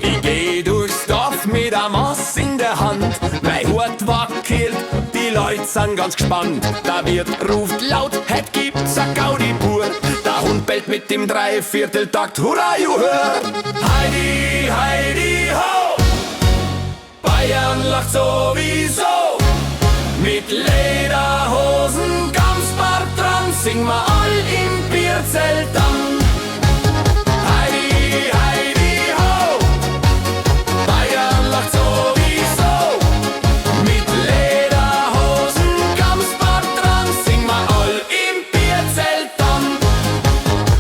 Ich geh durchs Dorf mit einem Maß in der Hand, mein Hut wackelt, die Leute sind ganz gespannt. Der Wirt ruft laut, heut gibt's a Gaudi pur. Der Hund bellt mit dem Dreivierteltakt, hurra juhör! Heidi, Heidi, ho! Bayern lacht sowieso. Mit Lederhosen, Gamsbart dran, sing wir all im Bierzelt an. Heidi, Heidi, ho! Bayern lacht sowieso. Mit Lederhosen, Gamsbart dran, sing wir all im Bierzelt an.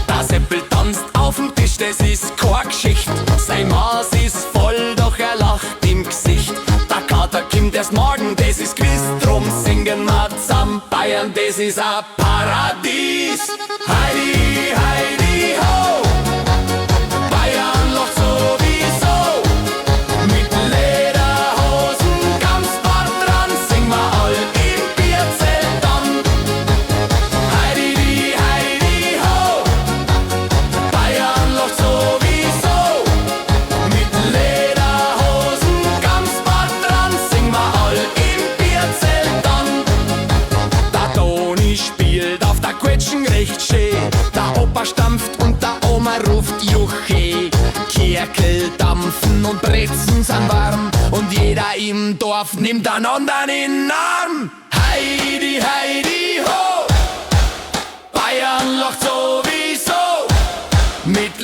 Der Seppel tanzt auf dem Tisch, das ist keine Geschichte. Sein Maß ist voll, doch er lacht im Gesicht. Der Kater kommt erst morgen, das ist gewiss, drum singen wir zusammen. Bayern, das ist ein Paradies. Heidi, Heidi, ho! Bayern lacht sowieso. Mit Lederhosen, Gamsbart dran, sing wir all im Bierzelt an. Heidi, Heidi, ho! Bayern lacht sowieso. Mit Lederhosen, Gamsbart dran, sing wir all im Bierzelt an. Der Toni spielt auf der Quetschen recht schön. Der Opa stampft und der Oma ruft Juche. Kerkel dampfen und Brezen sind warm. Und jeder im Dorf nimmt einen anderen in den Arm. Heidi, Heidi, ho! Bayern lacht sowieso. Mit